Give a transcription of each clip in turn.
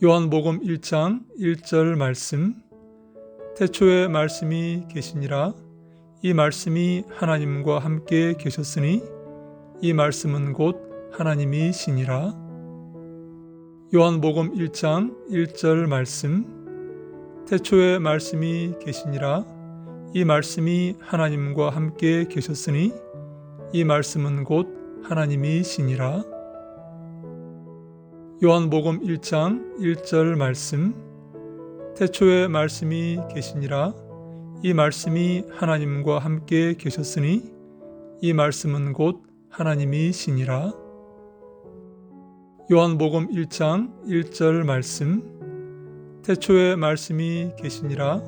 요한복음 1장 1절 말씀. 태초에 말씀이 계시니라. 이 말씀이 하나님과 함께 계셨으니 이 말씀은 곧 하나님이시니라. 요한복음 1장 1절 말씀. 태초에 말씀이 계시니라. 이 말씀이 하나님과 함께 계셨으니 이 말씀은 곧 하나님이시니라. 요한복음 1장 1절 말씀. 태초에 말씀이 계시니라. 이 말씀이 하나님과 함께 계셨으니 이 말씀은 곧 하나님이시니라. 요한복음 1장 1절 말씀. 태초에 말씀이 계시니라.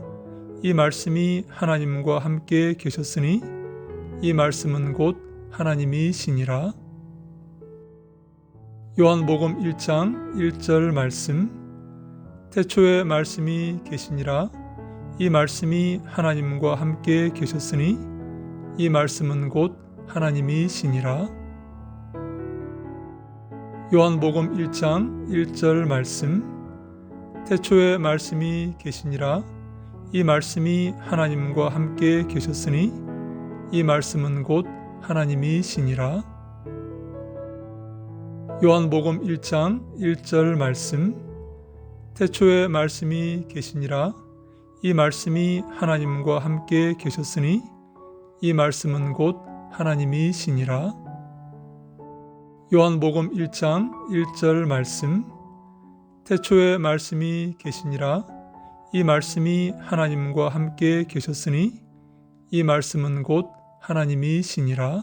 이 말씀이 하나님과 함께 계셨으니 이 말씀은 곧 하나님이시니라. 요한복음 1장 1절 말씀. 태초에 말씀이 계시니라. 이 말씀이 하나님과 함께 계셨으니 이 말씀은 곧 하나님이시니라. 요한복음 1장 1절 말씀. 태초에 말씀이 계시니라. 이 말씀이 하나님과 함께 계셨으니 이 말씀은 곧 하나님이시니라. 요한복음 1장 1절 말씀. 태초에 말씀이 계시니라. 이 말씀이 하나님과 함께 계셨으니 이 말씀은 곧 하나님이시니라. 요한복음 1장 1절 말씀. 태초에 말씀이 계시니라. 이 말씀이 하나님과 함께 계셨으니 이 말씀은 곧 하나님이시니라.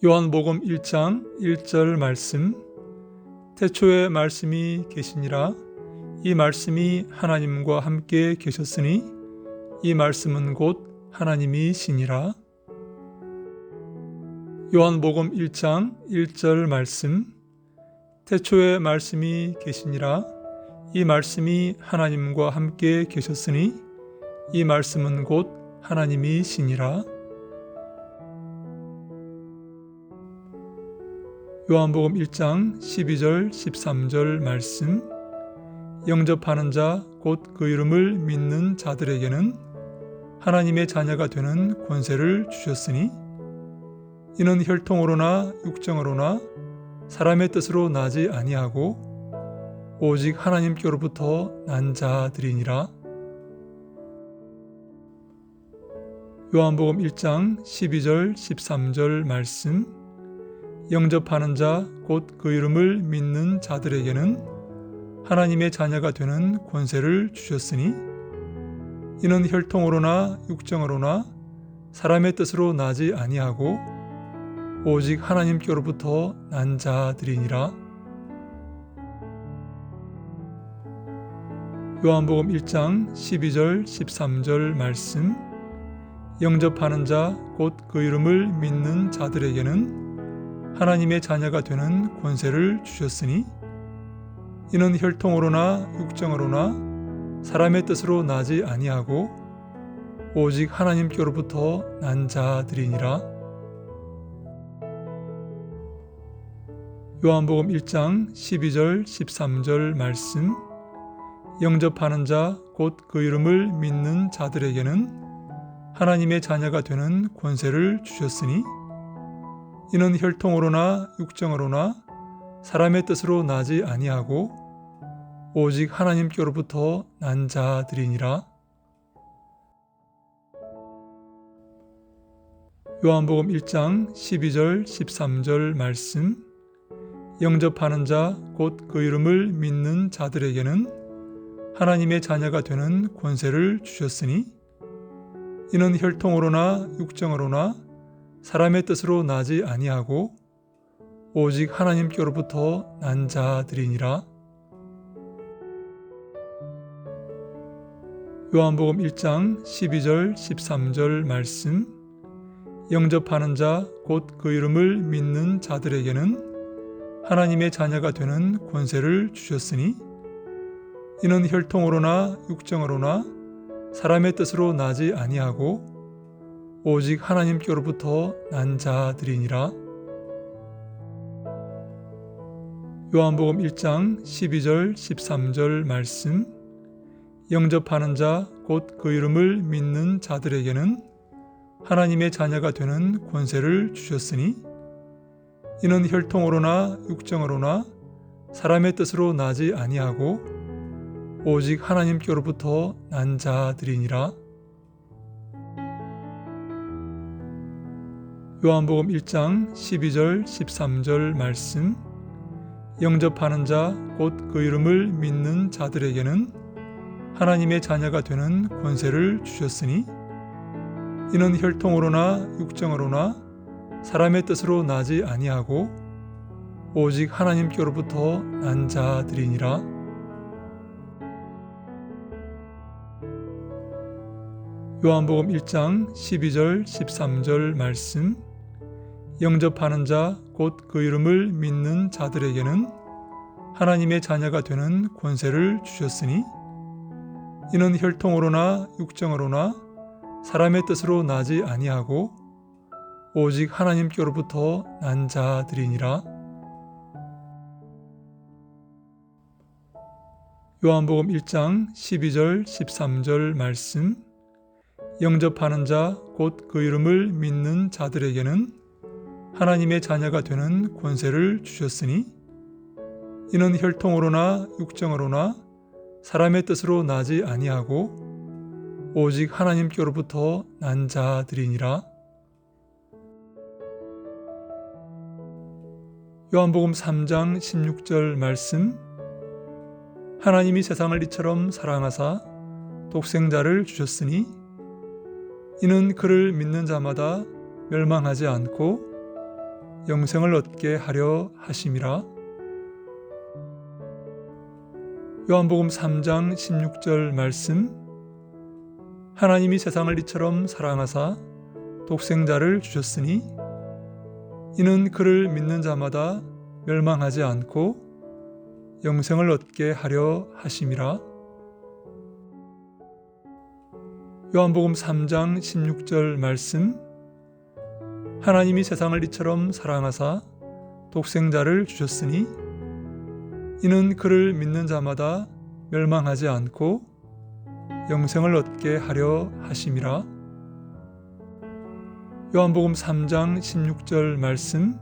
요한복음 1장 1절 말씀. 태초에 말씀이 계시니라. 이 말씀이 하나님과 함께 계셨으니 이 말씀은 곧 하나님이시니라. 요한복음 1장 1절 말씀. 태초에 말씀이 계시니라. 이 말씀이 하나님과 함께 계셨으니 이 말씀은 곧 하나님이시니라. 요한복음 1장 12절 13절 말씀. 영접하는 자 곧 그 이름을 믿는 자들에게는 하나님의 자녀가 되는 권세를 주셨으니 이는 혈통으로나 육정으로나 사람의 뜻으로 나지 아니하고 오직 하나님께로부터 난 자들이니라. 요한복음 1장 12절 13절 말씀. 영접하는 자 곧 그 이름을 믿는 자들에게는 하나님의 자녀가 되는 권세를 주셨으니 이는 혈통으로나 육정으로나 사람의 뜻으로 나지 아니하고 오직 하나님께로부터 난 자들이니라. 요한복음 1장 12절 13절 말씀. 영접하는 자 곧 그 이름을 믿는 자들에게는 하나님의 자녀가 되는 권세를 주셨으니 이는 혈통으로나 육정으로나 사람의 뜻으로 나지 아니하고 오직 하나님께로부터 난 자들이니라. 요한복음 1장 12절 13절 말씀. 영접하는 자 곧 그 이름을 믿는 자들에게는 하나님의 자녀가 되는 권세를 주셨으니 이는 혈통으로나 육정으로나 사람의 뜻으로 나지 아니하고 오직 하나님께로부터 난 자들이니라. 요한복음 1장 12절 13절 말씀. 영접하는 자 곧 그 이름을 믿는 자들에게는 하나님의 자녀가 되는 권세를 주셨으니 이는 혈통으로나 육정으로나 사람의 뜻으로 나지 아니하고 오직 하나님께로부터 난 자들이니라. 요한복음 1장 12절 13절 말씀. 영접하는 자 곧 그 이름을 믿는 자들에게는 하나님의 자녀가 되는 권세를 주셨으니 이는 혈통으로나 육정으로나 사람의 뜻으로 나지 아니하고 오직 하나님께로부터 난 자들이니라. 요한복음 1장 12절 13절 말씀. 영접하는 자 곧 그 이름을 믿는 자들에게는 하나님의 자녀가 되는 권세를 주셨으니 이는 혈통으로나 육정으로나 사람의 뜻으로 나지 아니하고 오직 하나님께로부터 난 자들이니라. 요한복음 1장 12절 13절 말씀. 영접하는 자 곧 그 이름을 믿는 자들에게는 하나님의 자녀가 되는 권세를 주셨으니 이는 혈통으로나 육정으로나 사람의 뜻으로 나지 아니하고 오직 하나님께로부터 난 자들이니라. 요한복음 1장 12절 13절 말씀. 영접하는 자 곧 그 이름을 믿는 자들에게는 하나님의 자녀가 되는 권세를 주셨으니 이는 혈통으로나 육정으로나 사람의 뜻으로 나지 아니하고 오직 하나님께로부터 난 자들이니라. 요한복음 1장 12절 13절 말씀. 영접하는 자 곧 그 이름을 믿는 자들에게는 하나님의 자녀가 되는 권세를 주셨으니 이는 혈통으로나 육정으로나 사람의 뜻으로 나지 아니하고 오직 하나님께로부터 난 자들이니라. 요한복음 3장 16절 말씀. 하나님이 세상을 이처럼 사랑하사 독생자를 주셨으니 이는 그를 믿는 자마다 멸망하지 않고 영생을 얻게 하려 하심이라. 요한복음 3장 16절 말씀. 하나님이 세상을 이처럼 사랑하사 독생자를 주셨으니 이는 그를 믿는 자마다 멸망하지 않고 영생을 얻게 하려 하심이라. 요한복음 3장 16절 말씀. 하나님이 세상을 이처럼 사랑하사 독생자를 주셨으니 이는 그를 믿는 자마다 멸망하지 않고 영생을 얻게 하려 하심이라. 요한복음 3장 16절 말씀.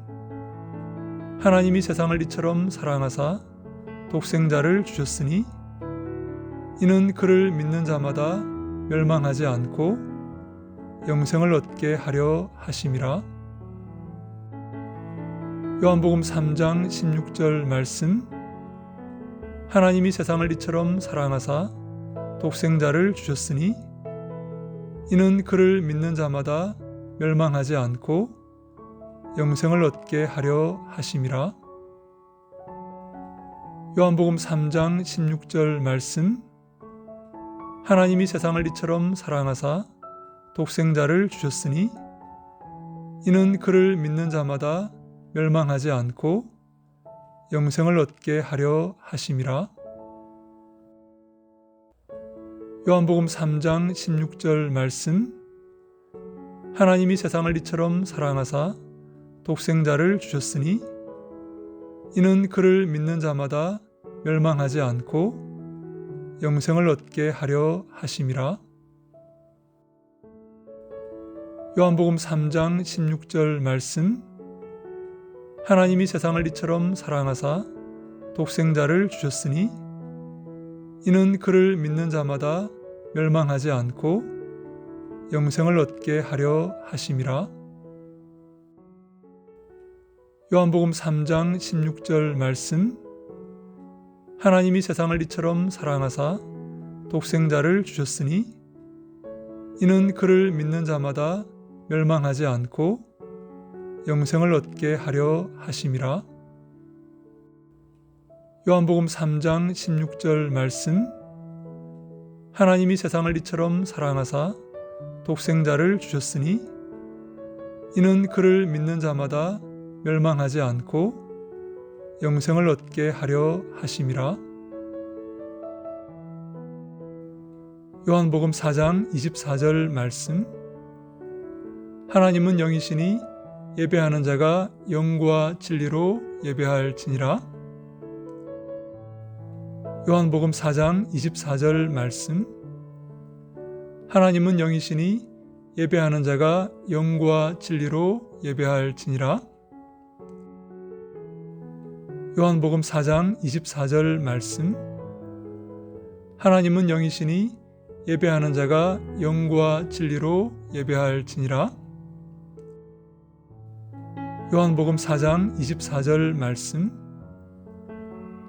하나님이 세상을 이처럼 사랑하사 독생자를 주셨으니 이는 그를 믿는 자마다 멸망하지 않고 영생을 얻게 하려 하심이라. 요한복음 3장 16절 말씀. 하나님이 세상을 이처럼 사랑하사 독생자를 주셨으니 이는 그를 믿는 자마다 멸망하지 않고 영생을 얻게 하려 하심이라. 요한복음 3장 16절 말씀. 하나님이 세상을 이처럼 사랑하사 독생자를 주셨으니 이는 그를 믿는 자마다 멸망하지 않고 영생을 얻게 하려 하심이라. 요한복음 3장 16절 말씀. 하나님이 세상을 이처럼 사랑하사 독생자를 주셨으니 이는 그를 믿는 자마다 멸망하지 않고 영생을 얻게 하려 하심이라. 요한복음 3장 16절 말씀. 하나님이 세상을 이처럼 사랑하사 독생자를 주셨으니 이는 그를 믿는 자마다 멸망하지 않고 영생을 얻게 하려 하심이라. 요한복음 3장 16절 말씀. 하나님이 세상을 이처럼 사랑하사 독생자를 주셨으니 이는 그를 믿는 자마다 멸망하지 않고 영생을 얻게 하려 하심이라. 요한복음 3장 16절 말씀. 하나님이 세상을 이처럼 사랑하사 독생자를 주셨으니 이는 그를 믿는 자마다 멸망하지 않고 영생을 얻게 하려 하심이라. 요한복음 4장 24절 말씀. 하나님은 영이시니 예배하는 자가 영과 진리로 예배할지니라. 요한복음 4장 24절 말씀. 하나님은 영이시니 예배하는 자가 영과 진리로 예배할지니라. 요한복음 4장 24절 말씀. 하나님은 영이시니 예배하는 자가 영과 진리로 예배할지니라. 요한복음 4장 24절 말씀.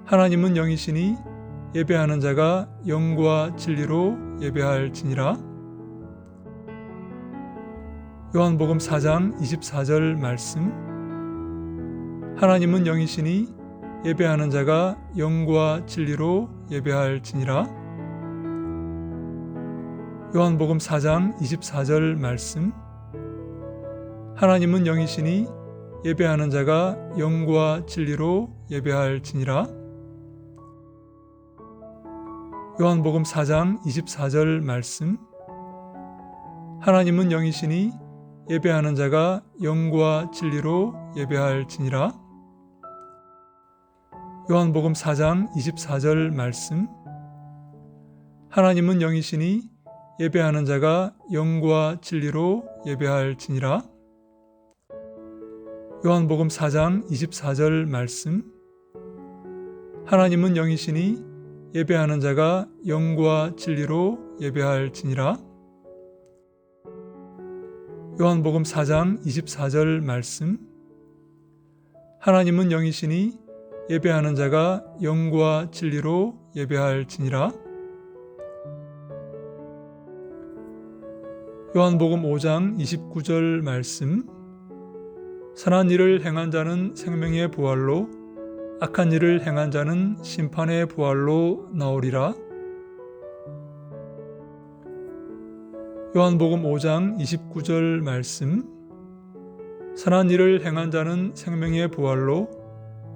하나님은 영이시니 예배하는 자가 영과 진리로 예배할지니라. 요한복음 4장 24절 말씀. 하나님은 영이시니 예배하는 자가 영과 진리로 예배할지니라. 요한복음 4장 24절 말씀. 하나님은 영이시니 예배하는 자가 영과 진리로 예배할지니라. 요한복음 4장 24절 말씀. 하나님은 영이시니 예배하는 자가 영과 진리로 예배할지니라. 요한복음 4장 24절 말씀. 하나님은 영이시니 예배하는 자가 영과 진리로 예배할지니라. 요한복음 4장 24절 말씀. 하나님은 영이시니 예배하는 자가 영과 진리로 예배할지니라. 요한복음 4장 24절 말씀. 하나님은 영이시니 예배하는 자가 영과 진리로 예배할지니라. 요한복음 5장 29절 말씀. 선한 일을 행한 자는 생명의 부활로, 악한 일을 행한 자는 심판의 부활로 나오리라. 요한복음 5장 29절 말씀. 선한 일을 행한 자는 생명의 부활로,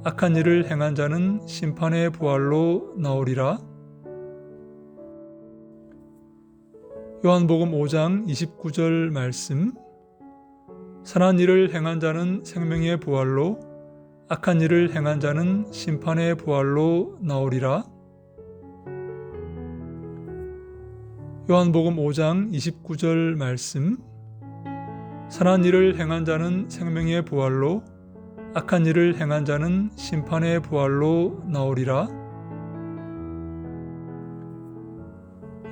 악한 일을 행한 자는 심판의 부활로 나오리라. 요한복음 5장 29절 말씀. 선한 일을 행한 자는 생명의 부활로, 악한 일을 행한 자는 심판의 부활로 나오리라. 요한복음 5장 29절 말씀. 선한 일을 행한 자는 생명의 부활로, 악한 일을 행한 자는 심판의 부활로 나오리라.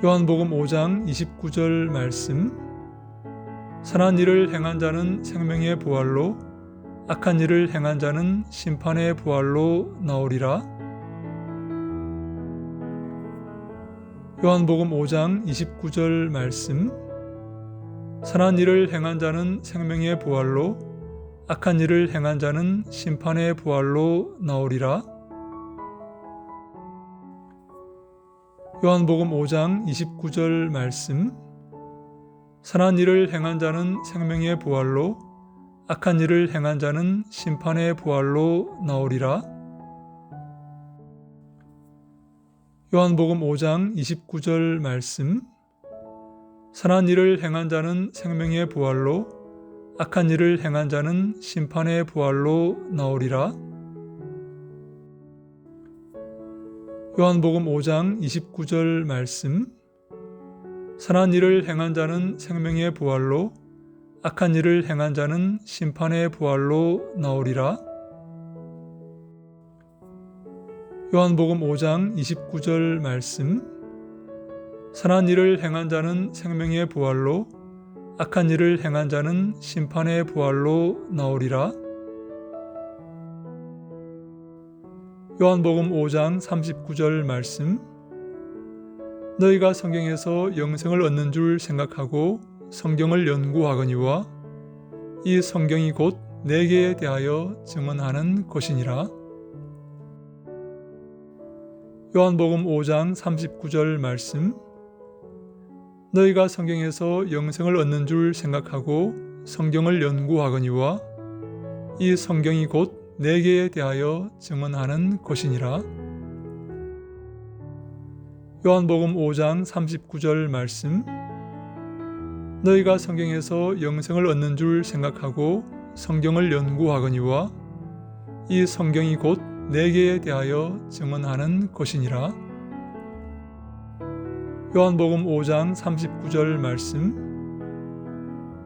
요한복음 5장 29절 말씀. 선한 일을 행한 자는 생명의 부활로, 악한 일을 행한 자는 심판의 부활로 나오리라. 요한복음 5장 29절 말씀. 선한 일을 행한 자는 생명의 부활로, 악한 일을 행한 자는 심판의 부활로 나오리라. 요한복음 5장 29절 말씀. 선한 일을 행한 자는 생명의 부활로, 악한 일을 행한 자는 심판의 부활로 나오리라. 요한복음 5장 29절 말씀. 선한 일을 행한 자는 생명의 부활로, 악한 일을 행한 자는 심판의 부활로 나오리라. 요한복음 5장 29절 말씀. 선한 일을 행한 자는 생명의 부활로, 악한 일을 행한 자는 심판의 부활로 나오리라. 요한복음 5장 29절 말씀. 선한 일을 행한 자는 생명의 부활로, 악한 일을 행한 자는 심판의 부활로 나오리라. 요한복음 5장 39절 말씀. 너희가 성경에서 영생을 얻는 줄 생각하고 성경을 연구하거니와 이 성경이 곧 내게 대하여 증언하는 것이니라. 요한복음 5장 39절 말씀. 너희가 성경에서 영생을 얻는 줄 생각하고 성경을 연구하거니와 이 성경이 곧 내게 대하여 증언하는 것이니라. 요한복음 5장 39절 말씀. 너희가 성경에서 영생을 얻는 줄 생각하고 성경을 연구하거니와 이 성경이 곧 내게 대하여 증언하는 것이니라. 요한복음 5장 39절 말씀.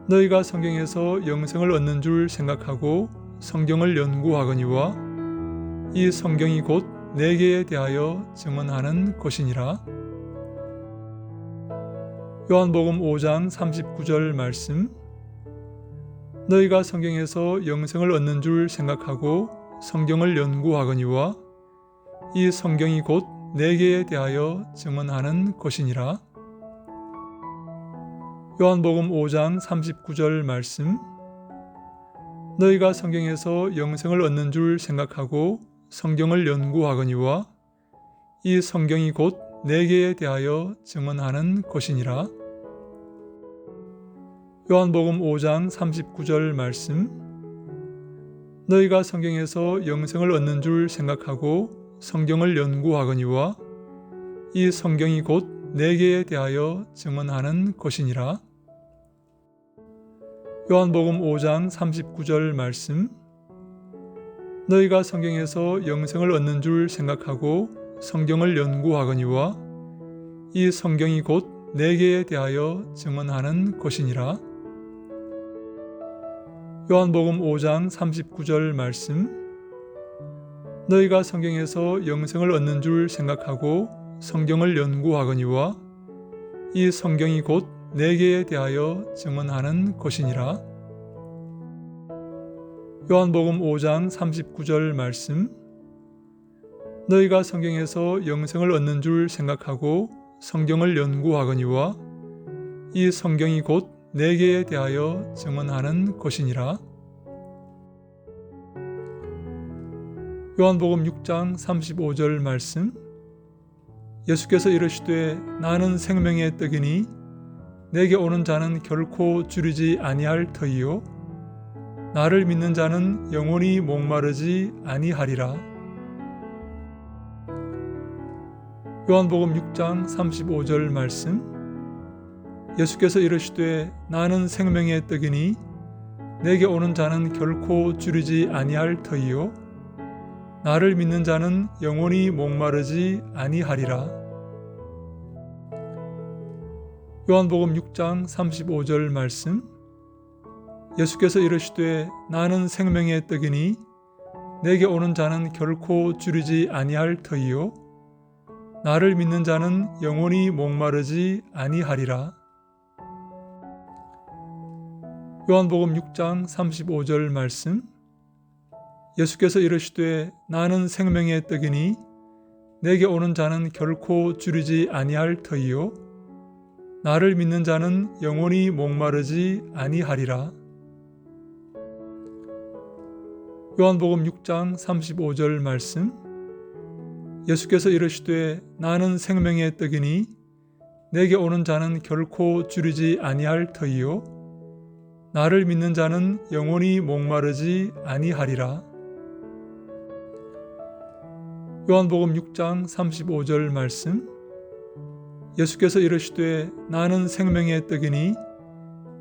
너희가 성경에서 영생을 얻는 줄 생각하고 성경을 연구하거니와 이 성경이 곧 내게 대하여 증언하는 것이니라. 요한복음 5장 39절 말씀. 너희가 성경에서 영생을 얻는 줄 생각하고 성경을 연구하거니와 이 성경이 곧 내게 대하여 증언하는 것이니라. 요한복음 5장 39절 말씀. 너희가 성경에서 영생을 얻는 줄 생각하고 성경을 연구하거니와 이 성경이 곧 내게 대하여 증언하는 것이니라. 요한복음 5장 39절 말씀. 너희가 성경에서 영생을 얻는 줄 생각하고 성경을 연구하거니와 이 성경이 곧 내게 대하여 증언하는 것이니라. 요한복음 5장 39절 말씀. 너희가 성경에서 영생을 얻는 줄 생각하고 성경을 연구하거니와 이 성경이 곧 내게 대하여 증언하는 것이니라. 요한복음 5장 39절 말씀. 너희가 성경에서 영생을 얻는 줄 생각하고 성경을 연구하거니와 이 성경이 곧 내게 대하여 증언하는 것이니라. 요한복음 5장 39절 말씀. 너희가 성경에서 영생을 얻는 줄 생각하고 성경을 연구하거니와 이 성경이 곧 내게 대하여 증언하는 것이니라. 요한복음 6장 35절 말씀. 예수께서 이르시되 나는 생명의 떡이니 내게 오는 자는 결코 주리지 아니할 터이요 나를 믿는 자는 영원히 목마르지 아니하리라. 요한복음 6장 35절 말씀. 예수께서 이르시되 나는 생명의 떡이니 내게 오는 자는 결코 주리지 아니할 터이요 나를 믿는 자는 영원히 목마르지 아니하리라. 요한복음 6장 35절 말씀. 예수께서 이르시되 나는 생명의 떡이니 내게 오는 자는 결코 주리지 아니할 터이요 나를 믿는 자는 영원히 목마르지 아니하리라. 요한복음 6장 35절 말씀. 예수께서 이르시되 나는 생명의 떡이니 내게 오는 자는 결코 주리지 아니할 터이요 나를 믿는 자는 영원히 목마르지 아니하리라. 요한복음 6장 35절 말씀. 예수께서 이르시되 나는 생명의 떡이니 내게 오는 자는 결코 주리지 아니할 터이요 나를 믿는 자는 영원히 목마르지 아니하리라. 요한복음 6장 35절 말씀. 예수께서 이르시되 나는 생명의 떡이니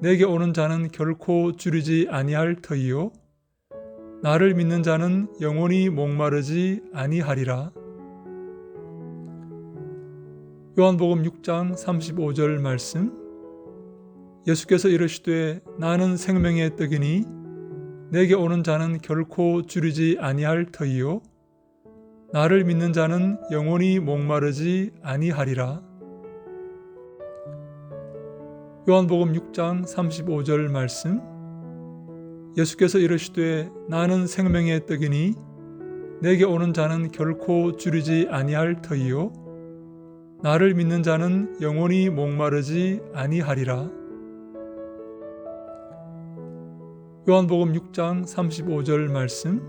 내게 오는 자는 결코 주리지 아니할 터이요 나를 믿는 자는 영원히 목마르지 아니하리라. 요한복음 6장 35절 말씀. 예수께서 이르시되 나는 생명의 떡이니 내게 오는 자는 결코 주리지 아니할 터이요 나를 믿는 자는 영원히 목마르지 아니하리라. 요한복음 6장 35절 말씀. 예수께서 이르시되 나는 생명의 떡이니 내게 오는 자는 결코 주리지 아니할 터이요 나를 믿는 자는 영원히 목마르지 아니하리라. 요한복음 6장 35절 말씀.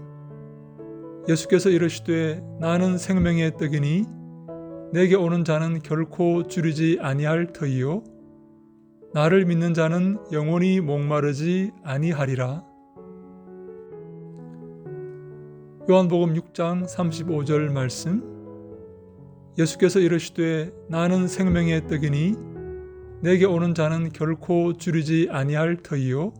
예수께서 이르시되 나는 생명의 떡이니 내게 오는 자는 결코 주리지 아니할 터이요 나를 믿는 자는 영원히 목마르지 아니하리라. 요한복음 6장 35절 말씀. 예수께서 이르시되 나는 생명의 떡이니 내게 오는 자는 결코 주리지 아니할 터이요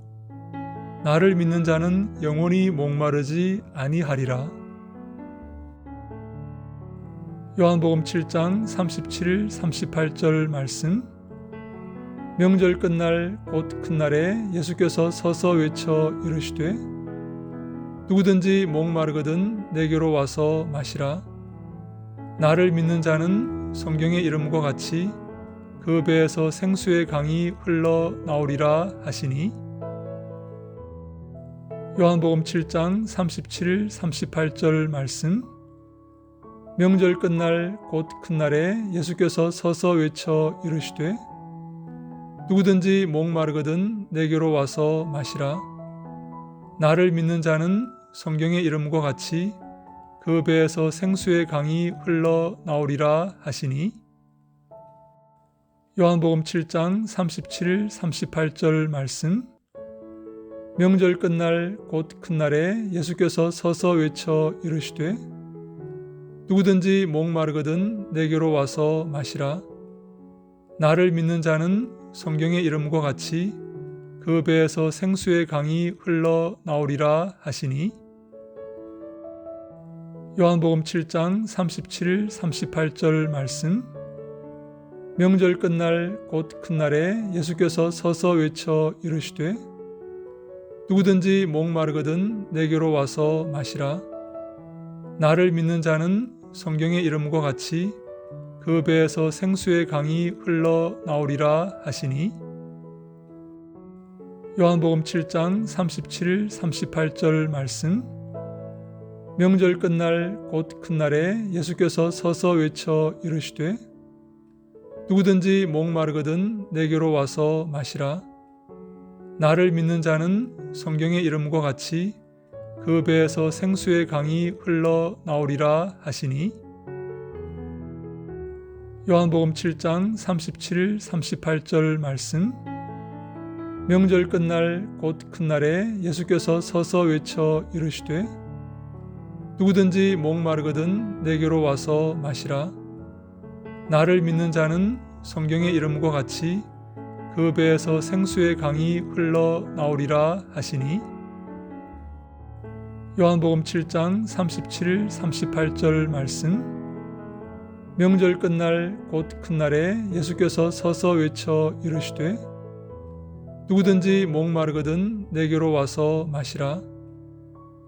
나를 믿는 자는 영원히 목마르지 아니하리라. 요한복음 7장 37, 38절 말씀. 명절 끝날 곧 큰날에 예수께서 서서 외쳐 이르시되 누구든지 목마르거든 내게로 와서 마시라. 나를 믿는 자는 성경의 이름과 같이 그 배에서 생수의 강이 흘러 나오리라 하시니. 요한복음 7장 37, 38절 말씀. 명절 끝날 곧 큰날에 예수께서 서서 외쳐 이르시되 누구든지 목마르거든 내게로 와서 마시라. 나를 믿는 자는 성경의 이름과 같이 그 배에서 생수의 강이 흘러 나오리라 하시니. 요한복음 7장 37, 38절 말씀. 명절 끝날 곧 큰날에 예수께서 서서 외쳐 이르시되 누구든지 목마르거든 내게로 와서 마시라. 나를 믿는 자는 성경의 이름과 같이 그 배에서 생수의 강이 흘러 나오리라 하시니. 요한복음 7장 37, 38절 말씀. 명절 끝날 곧 큰날에 예수께서 서서 외쳐 이르시되 누구든지 목마르거든 내게로 와서 마시라. 나를 믿는 자는 성경의 이름과 같이 그 배에서 생수의 강이 흘러 나오리라 하시니. 요한복음 7장 37, 38절 말씀. 명절 끝날 곧 큰날에 예수께서 서서 외쳐 이르시되 누구든지 목마르거든 내게로 와서 마시라. 나를 믿는 자는 성경의 이름과 같이 그 배에서 생수의 강이 흘러 나오리라 하시니. 요한복음 7장 37, 38절 말씀. 명절 끝날 곧 큰날에 예수께서 서서 외쳐 이르시되 누구든지 목마르거든 내게로 와서 마시라. 나를 믿는 자는 성경의 이름과 같이 그 배에서 생수의 강이 흘러 나오리라 하시니. 요한복음 7장 37, 38절 말씀. 명절 끝날 곧 큰날에 예수께서 서서 외쳐 이르시되 누구든지 목마르거든 내게로 와서 마시라.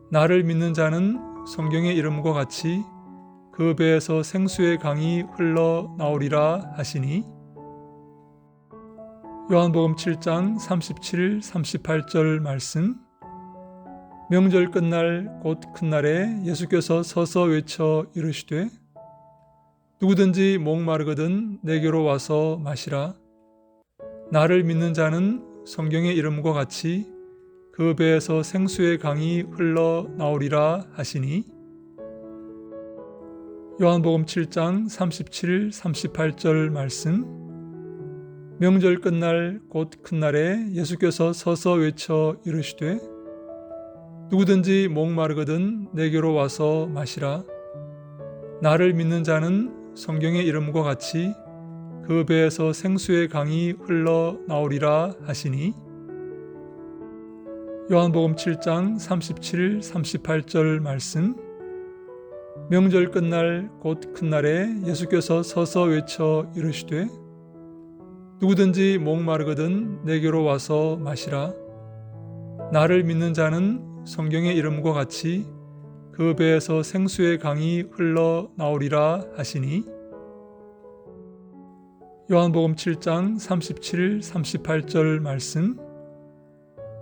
나를 믿는 자는 성경의 이름과 같이 그 배에서 생수의 강이 흘러 나오리라 하시니. 요한복음 7장 37, 38절 말씀. 명절 끝날 곧 큰날에 예수께서 서서 외쳐 이르시되 누구든지 목마르거든 내게로 와서 마시라. 나를 믿는 자는 성경의 이름과 같이 그 배에서 생수의 강이 흘러 나오리라 하시니. 요한복음 7장 37, 38절 말씀. 명절 끝날 곧 큰날에 예수께서 서서 외쳐 이르시되 누구든지 목마르거든 내게로 와서 마시라. 나를 믿는 자는 성경의 이름과 같이 그 배에서 생수의 강이 흘러 나오리라 하시니. 요한복음 7장 37, 38절 말씀. 명절 끝날 곧 큰날에 예수께서 서서 외쳐 이르시되 누구든지 목마르거든 내게로 와서 마시라. 나를 믿는 자는 성경의 이름과 같이 그 배에서 생수의 강이 흘러 나오리라 하시니. 요한복음 7장 37, 38절 말씀.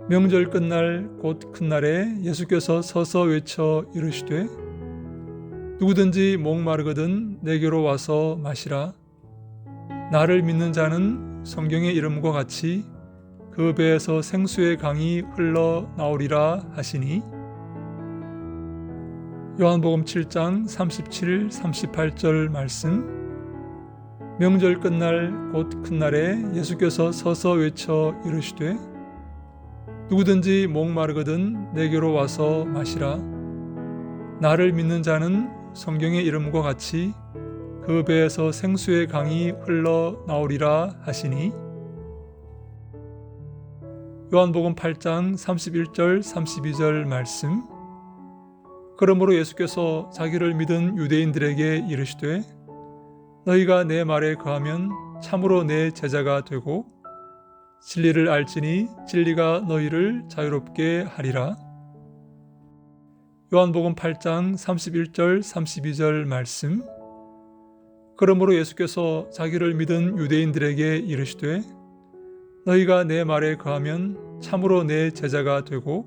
명절 끝날 곧 큰날에 예수께서 서서 외쳐 이르시되 누구든지 목마르거든 내게로 와서 마시라. 나를 믿는 자는 성경의 이름과 같이 그 배에서 생수의 강이 흘러 나오리라 하시니. 요한복음 7장 37, 38절 말씀. 명절 끝날 곧 큰날에 예수께서 서서 외쳐 이르시되 누구든지 목마르거든 내게로 와서 마시라. 나를 믿는 자는 성경의 이름과 같이 그 배에서 생수의 강이 흘러 나오리라 하시니. 요한복음 8장 31절 32절 말씀. 그러므로 예수께서 자기를 믿은 유대인들에게 이르시되 너희가 내 말에 거하면 참으로 내 제자가 되고 진리를 알지니 진리가 너희를 자유롭게 하리라. 요한복음 8장 31절 32절 말씀. 그러므로 예수께서 자기를 믿은 유대인들에게 이르시되 너희가 내 말에 거하면 참으로 내 제자가 되고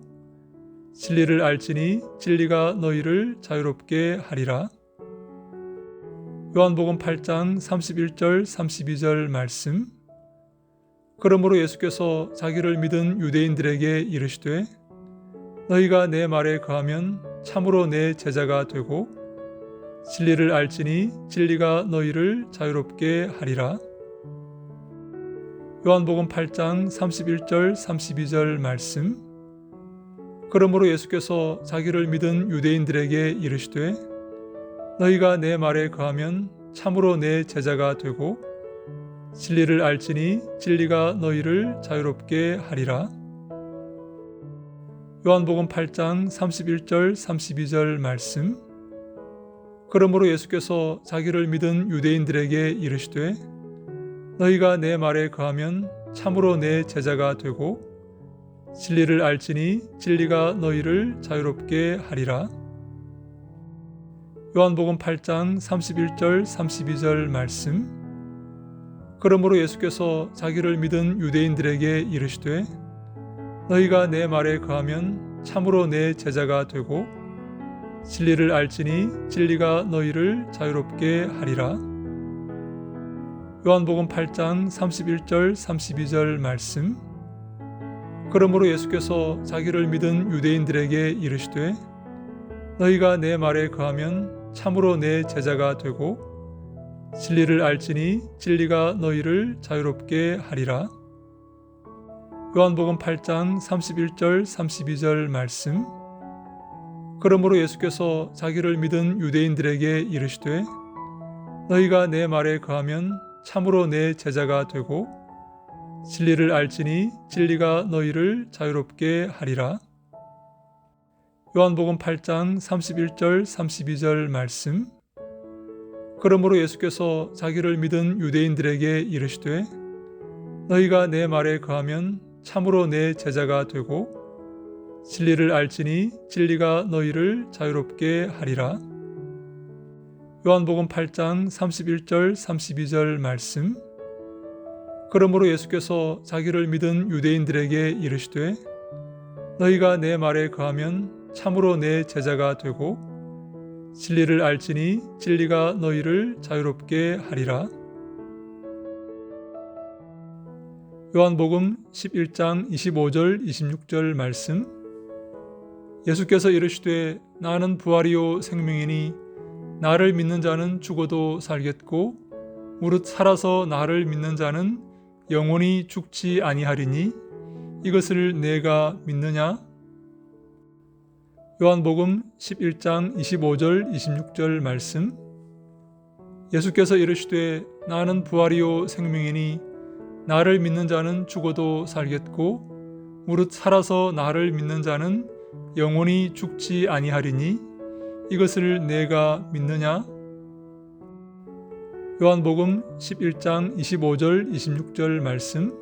진리를 알지니 진리가 너희를 자유롭게 하리라. 요한복음 8장 31절 32절 말씀. 그러므로 예수께서 자기를 믿은 유대인들에게 이르시되 너희가 내 말에 거하면 참으로 내 제자가 되고 진리를 알지니 진리가 너희를 자유롭게 하리라. 요한복음 8장 31절 32절 말씀. 그러므로 예수께서 자기를 믿은 유대인들에게 이르시되 너희가 내 말에 거하면 참으로 내 제자가 되고 진리를 알지니 진리가 너희를 자유롭게 하리라. 요한복음 8장 31절 32절 말씀. 그러므로 예수께서 자기를 믿은 유대인들에게 이르시되 너희가 내 말에 거하면 참으로 내 제자가 되고 진리를 알지니 진리가 너희를 자유롭게 하리라. 요한복음 8장 31절 32절 말씀. 그러므로 예수께서 자기를 믿은 유대인들에게 이르시되 너희가 내 말에 거하면 참으로 내 제자가 되고 진리를 알지니 진리가 너희를 자유롭게 하리라. 요한복음 8장 31절 32절 말씀. 그러므로 예수께서 자기를 믿은 유대인들에게 이르시되 너희가 내 말에 거하면 참으로 내 제자가 되고 진리를 알지니 진리가 너희를 자유롭게 하리라. 요한복음 8장 31절 32절 말씀. 그러므로 예수께서 자기를 믿은 유대인들에게 이르시되 너희가 내 말에 거하면 참으로 내 제자가 되고 진리를 알지니 진리가 너희를 자유롭게 하리라. 요한복음 8장 31절 32절 말씀. 그러므로 예수께서 자기를 믿은 유대인들에게 이르시되 너희가 내 말에 거하면 참으로 내 제자가 되고 진리를 알지니 진리가 너희를 자유롭게 하리라. 요한복음 8장 31절 32절 말씀. 그러므로 예수께서 자기를 믿은 유대인들에게 이르시되 너희가 내 말에 거하면 참으로 내 제자가 되고 진리를 알지니 진리가 너희를 자유롭게 하리라. 요한복음 11장 25절 26절 말씀. 예수께서 이르시되 나는 부활이요 생명이니 나를 믿는 자는 죽어도 살겠고 무릇 살아서 나를 믿는 자는 영원히 죽지 아니하리니 이것을 내가 믿느냐? 요한복음 11장 25절 26절 말씀. 예수께서 이르시되 나는 부활이요 생명이니 나를 믿는 자는 죽어도 살겠고 무릇 살아서 나를 믿는 자는 영원히 죽지 아니하리니 이것을 내가 믿느냐? 요한복음 11장 25절 26절 말씀.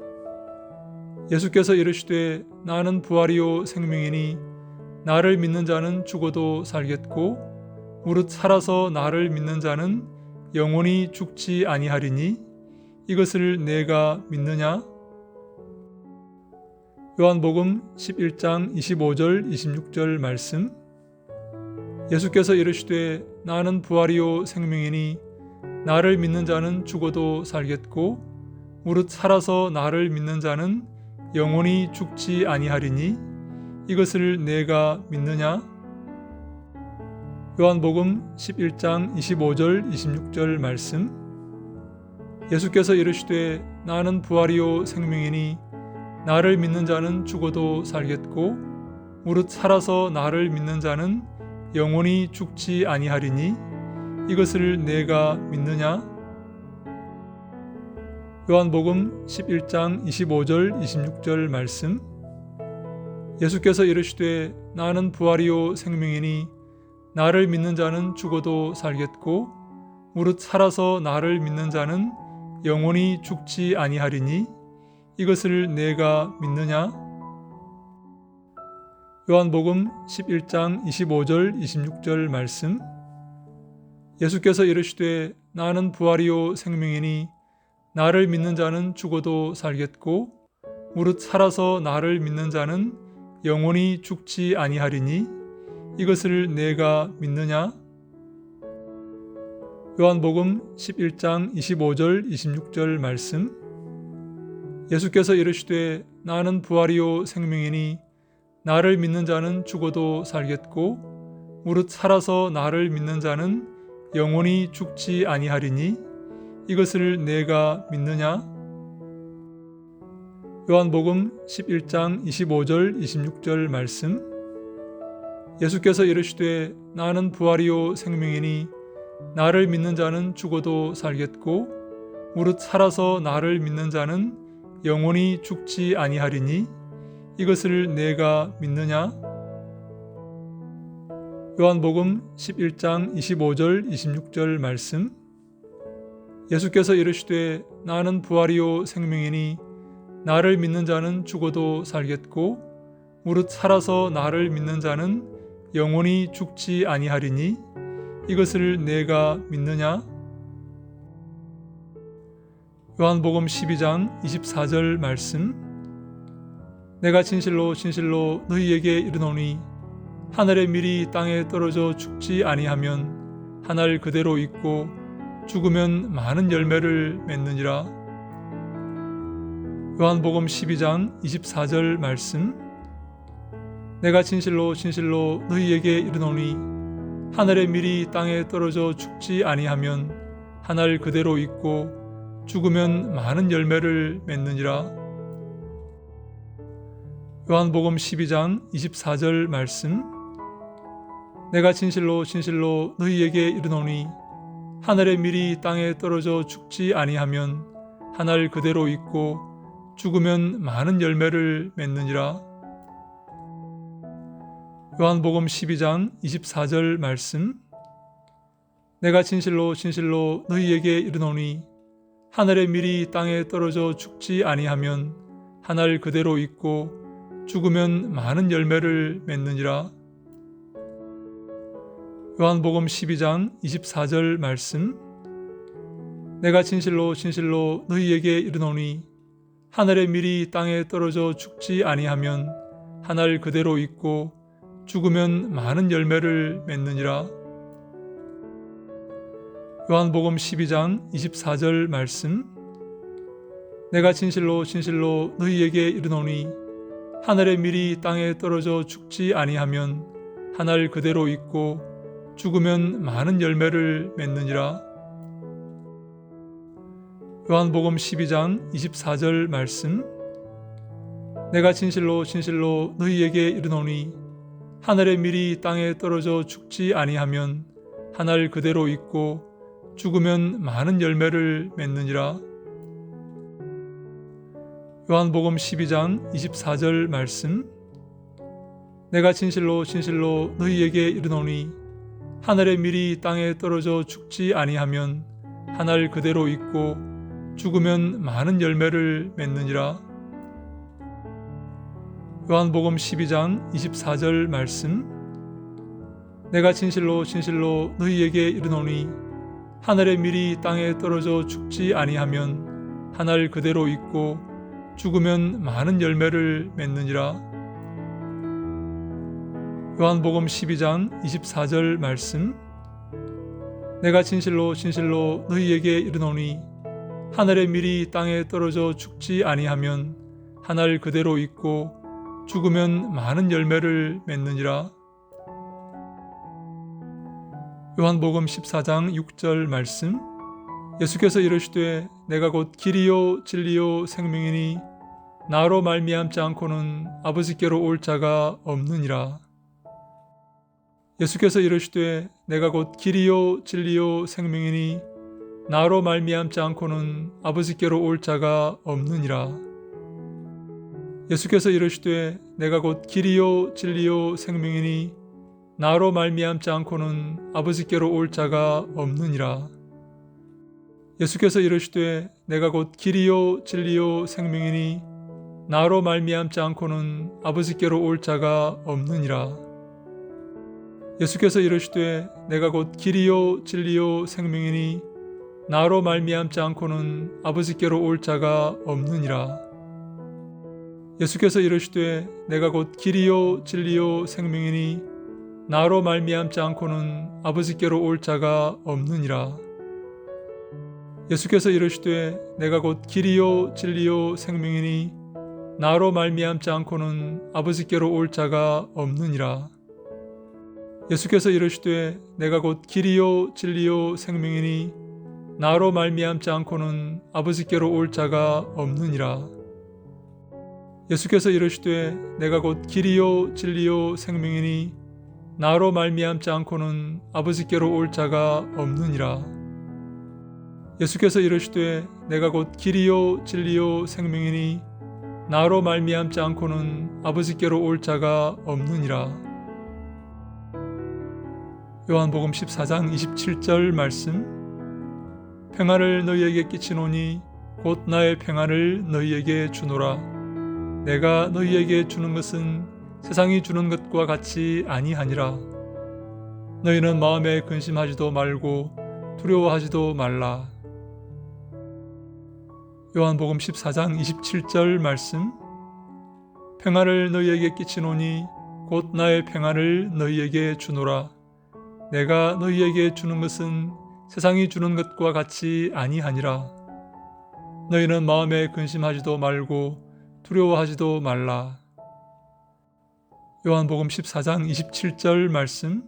예수께서 이르시되 나는 부활이요 생명이니 나를 믿는 자는 죽어도 살겠고 무릇 살아서 나를 믿는 자는 영원히 죽지 아니하리니 이것을 내가 믿느냐? 요한복음 11장 25절 26절 말씀. 예수께서 이르시되 나는 부활이요 생명이니 나를 믿는 자는 죽어도 살겠고 무릇 살아서 나를 믿는 자는 영원히 죽지 아니하리니 이것을 내가 믿느냐? 요한복음 11장 25절 26절 말씀. 예수께서 이르시되 나는 부활이요 생명이니 나를 믿는 자는 죽어도 살겠고 무릇 살아서 나를 믿는 자는 영원히 죽지 아니하리니 이것을 내가 믿느냐? 요한복음 11장 25절 26절 말씀. 예수께서 이르시되 나는 부활이요 생명이니 나를 믿는 자는 죽어도 살겠고 무릇 살아서 나를 믿는 자는 영원히 죽지 아니하리니 이것을 내가 믿느냐? 요한복음 11장 25절 26절 말씀. 예수께서 이르시되 나는 부활이요 생명이니 나를 믿는 자는 죽어도 살겠고 무릇 살아서 나를 믿는 자는 영원히 죽지 아니하리니 이것을 내가 믿느냐? 요한복음 11장 25절 26절 말씀. 예수께서 이르시되 나는 부활이요 생명이니 나를 믿는 자는 죽어도 살겠고 무릇 살아서 나를 믿는 자는 영원히 죽지 아니하리니 이것을 내가 믿느냐? 요한복음 11장 25절 26절 말씀. 예수께서 이르시되 나는 부활이요 생명이니 나를 믿는 자는 죽어도 살겠고 무릇 살아서 나를 믿는 자는 영원히 죽지 아니하리니 이것을 내가 믿느냐? 요한복음 11장 25절 26절 말씀. 예수께서 이르시되 나는 부활이요 생명이니 나를 믿는 자는 죽어도 살겠고 무릇 살아서 나를 믿는 자는 영원히 죽지 아니하리니 이것을 내가 믿느냐? 요한복음 12장 24절 말씀. 내가 진실로 진실로 너희에게 이르노니 하늘의 밀이 땅에 떨어져 죽지 아니하면 한 알 그대로 있고 죽으면 많은 열매를 맺느니라. 요한복음 12장 24절 말씀. 내가 진실로 진실로 너희에게 이르노니 하늘의 밀이 땅에 떨어져 죽지 아니하면 한 알 그대로 있고 죽으면 많은 열매를 맺느니라. 요한복음 12장 24절 말씀. 내가 진실로 진실로 너희에게 이르노니 하늘의 밀이 땅에 떨어져 죽지 아니하면 한 알 그대로 있고 죽으면 많은 열매를 맺느니라. 요한복음 12장 24절 말씀. 내가 진실로 진실로 너희에게 이르노니 하늘의 밀이 땅에 떨어져 죽지 아니하면 한 알 그대로 있고 죽으면 많은 열매를 맺느니라. 요한복음 12장 24절 말씀. 내가 진실로 진실로 너희에게 이르노니 하늘의 밀이 땅에 떨어져 죽지 아니하면 한 알 그대로 있고 죽으면 많은 열매를 맺느니라. 요한복음 12장 24절 말씀. 내가 진실로 진실로 너희에게 이르노니 하늘의 밀이 땅에 떨어져 죽지 아니하면 한 알 그대로 있고 죽으면 많은 열매를 맺느니라. 요한복음 12장 24절 말씀. 내가 진실로 진실로 너희에게 이르노니 하늘의 밀이 땅에 떨어져 죽지 아니하면 한 알 그대로 있고 죽으면 많은 열매를 맺느니라. 요한복음 12장 24절 말씀. 내가 진실로 진실로 너희에게 이르노니 하늘의 밀이 땅에 떨어져 죽지 아니하면 한 알 그대로 있고 죽으면 많은 열매를 맺느니라. 요한복음 12장 24절 말씀. 내가 진실로 진실로 너희에게 이르노니 하늘의 밀이 땅에 떨어져 죽지 아니하면 한 알 그대로 있고 죽으면 많은 열매를 맺느니라. 요한복음 12장 24절 말씀. 내가 진실로 진실로 너희에게 이르노니 하늘의 밀이 땅에 떨어져 죽지 아니하면 한 알 그대로 있고 죽으면 많은 열매를 맺느니라. 요한복음 14장 6절 말씀. 예수께서 이르시되 내가 곧 길이요 진리요 생명이니 나로 말미암지 않고는 아버지께로 올 자가 없느니라. 예수께서 이르시되 내가 곧 길이요 진리요 생명이니 나로 말미암지 않고는 아버지께로 올 자가 없느니라. 예수께서 이르시되 내가 곧 길이요 진리요 생명이니 나로 말미암지 않고는 아버지께로 올 자가 없느니라. 예수께서 이르시되 내가 곧 길이요 진리요 생명이니 나로 말미암지 않고는 아버지께로 올 자가 없느니라. 예수께서 이르시되 내가 곧 길이요 진리요 생명이니 나로 말미암지 않고는 아버지께로 올 자가 없느니라. 예수께서 이르시되 내가 곧 길이요 진리요 생명이니 나로 말미암지 않고는 아버지께로 올 자가 없느니라. 예수께서 이르시되 내가 곧 길이요 진리요 생명이니 나로 말미암지 않고는 아버지께로 올 자가 없느니라. 예수께서 이르시되 내가 곧 길이요 진리요 생명이니 나로 말미암지 않고는 아버지께로 올 자가 없느니라. 예수께서 이르시되 내가 곧 길이요 진리요 생명이니 나로 말미암지 않고는 아버지께로 올 자가 없느니라. 예수께서 이르시되 내가 곧 길이요 진리요 생명이니 나로 말미암지 않고는 아버지께로 올 자가 없느니라. 요한복음 14장 27절 말씀. 평안을 너희에게 끼치노니 곧 나의 평안을 너희에게 주노라. 내가 너희에게 주는 것은 세상이 주는 것과 같이 아니하니라. 너희는 마음에 근심하지도 말고 두려워하지도 말라. 요한복음 14장 27절 말씀. 평안을 너희에게 끼치노니 곧 나의 평안을 너희에게 주노라. 내가 너희에게 주는 것은 세상이 주는 것과 같이 아니하니라. 너희는 마음에 근심하지도 말고 두려워하지도 말라. 요한복음 14장 27절 말씀.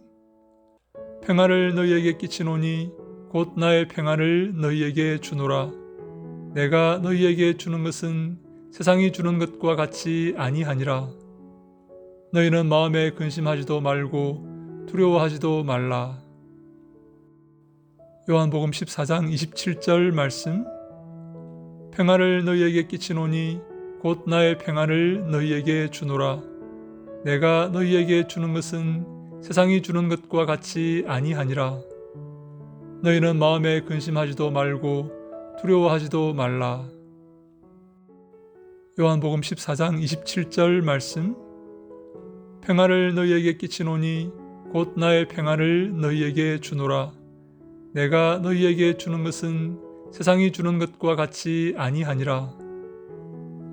평안을 너희에게 끼치노니 곧 나의 평안을 너희에게 주노라. 내가 너희에게 주는 것은 세상이 주는 것과 같이 아니하니라. 너희는 마음에 근심하지도 말고 두려워하지도 말라. 요한복음 14장 27절 말씀. 평안을 너희에게 끼치노니 곧 나의 평안을 너희에게 주노라. 내가 너희에게 주는 것은 세상이 주는 것과 같이 아니하니라. 너희는 마음에 근심하지도 말고 두려워하지도 말라. 요한복음 14장 27절 말씀. 평안을 너희에게 끼치노니 곧 나의 평안을 너희에게 주노라. 내가 너희에게 주는 것은 세상이 주는 것과 같이 아니하니라.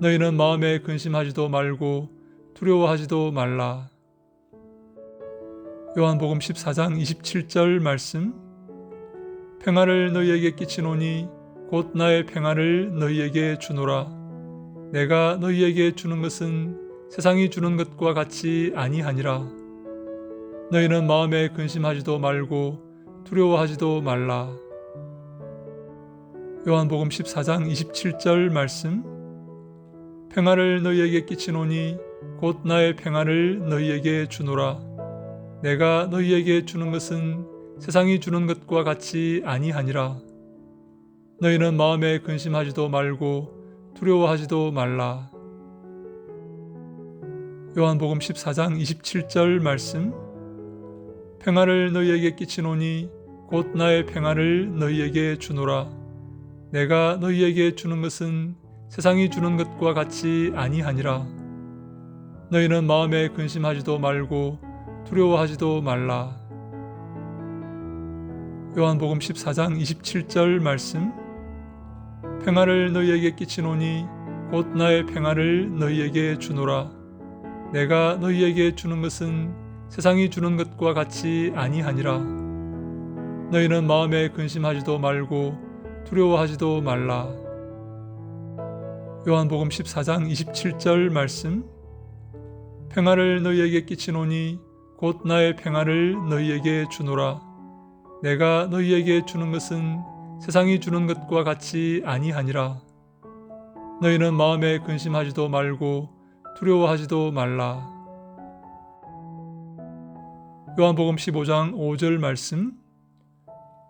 너희는 마음에 근심하지도 말고 두려워하지도 말라. 요한복음 14장 27절 말씀. 평안을 너희에게 끼치노니 곧 나의 평안을 너희에게 주노라. 내가 너희에게 주는 것은 세상이 주는 것과 같이 아니하니라. 너희는 마음에 근심하지도 말고 두려워하지도 말라. 요한복음 14장 27절 말씀. 평안을 너희에게 끼치노니 곧 나의 평안을 너희에게 주노라. 내가 너희에게 주는 것은 세상이 주는 것과 같이 아니하니라. 너희는 마음에 근심하지도 말고 두려워하지도 말라. 요한복음 14장 27절 말씀. 평안을 너희에게 끼치노니 곧 나의 평안을 너희에게 주노라. 내가 너희에게 주는 것은 세상이 주는 것과 같이 아니하니라. 너희는 마음에 근심하지도 말고 두려워하지도 말라. 요한복음 14장 27절 말씀. 평안을 너희에게 끼치노니 곧 나의 평안을 너희에게 주노라. 내가 너희에게 주는 것은 세상이 주는 것과 같이 아니하니라. 너희는 마음에 근심하지도 말고 두려워하지도 말라. 요한복음 14장 27절 말씀. 평안을 너희에게 끼치노니 곧 나의 평안을 너희에게 주노라. 내가 너희에게 주는 것은 세상이 주는 것과 같이 아니하니라. 너희는 마음에 근심하지도 말고 두려워하지도 말라. 요한복음 15장 5절 말씀.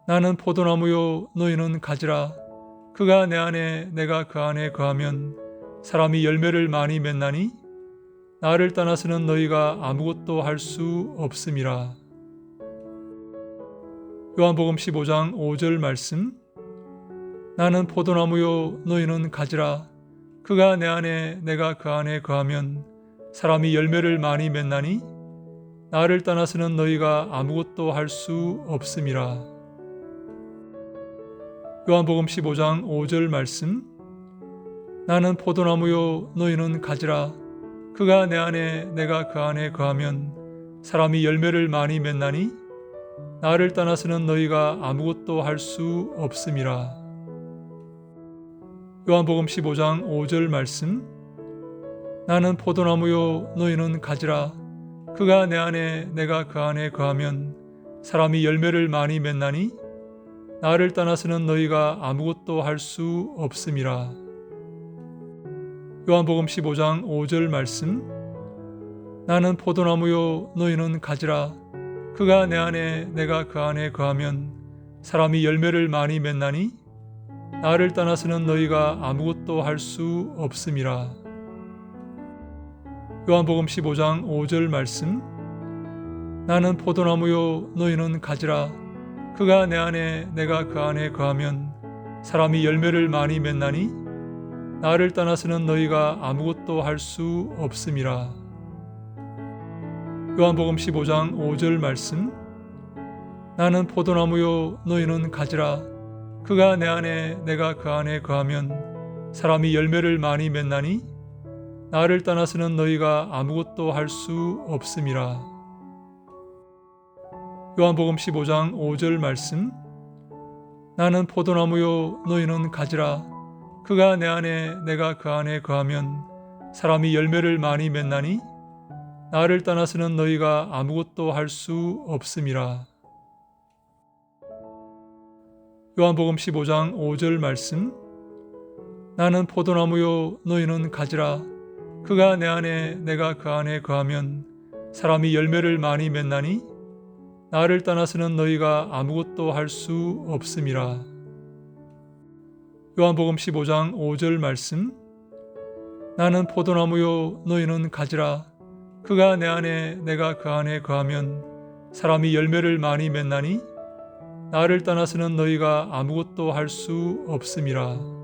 나는 포도나무요 너희는 가지라. 그가 내 안에 내가 그 안에 거하면 사람이 열매를 많이 맺나니 나를 떠나서는 너희가 아무것도 할 수 없음이라. 요한복음 15장 5절 말씀. 나는 포도나무요 너희는 가지라. 그가 내 안에 내가 그 안에 거하면 사람이 열매를 많이 맺나니 나를 떠나서는 너희가 아무것도 할 수 없음이라. 요한복음 15장 5절 말씀. 나는 포도나무요 너희는 가지라. 그가 내 안에 내가 그 안에 거하면 사람이 열매를 많이 맺나니 나를 떠나서는 너희가 아무것도 할 수 없음이라. 요한복음 15장 5절 말씀. 나는 포도나무요 너희는 가지라. 그가 내 안에 내가 그 안에 거하면 사람이 열매를 많이 맺나니 나를 떠나서는 너희가 아무것도 할 수 없음이라. 요한복음 15장 5절 말씀. 나는 포도나무요 너희는 가지라. 그가 내 안에 내가 그 안에 거하면 사람이 열매를 많이 맺나니 나를 떠나서는 너희가 아무것도 할 수 없음이라. 요한복음 15장 5절 말씀. 나는 포도나무요 너희는 가지라. 그가 내 안에 내가 그 안에 거하면 사람이 열매를 많이 맺나니 나를 떠나서는 너희가 아무것도 할 수 없음이라. 요한복음 15장 5절 말씀. 나는 포도나무요 너희는 가지라. 그가 내 안에 내가 그 안에 거하면 사람이 열매를 많이 맺나니 나를 떠나서는 너희가 아무것도 할 수 없음이라. 요한복음 15장 5절 말씀. 나는 포도나무요 너희는 가지라. 그가 내 안에 내가 그 안에 거하면 사람이 열매를 많이 맺나니 나를 떠나서는 너희가 아무것도 할 수 없음이라. 요한복음 15장 5절 말씀. 나는 포도나무요 너희는 가지라. 그가 내 안에 내가 그 안에 거하면 사람이 열매를 많이 맺나니 나를 떠나서는 너희가 아무것도 할 수 없음이라. 요한복음 15장 5절 말씀. 나는 포도나무요 너희는 가지라. 그가 내 안에 내가 그 안에 거하면 사람이 열매를 많이 맺나니 나를 떠나서는 너희가 아무것도 할 수 없음이라.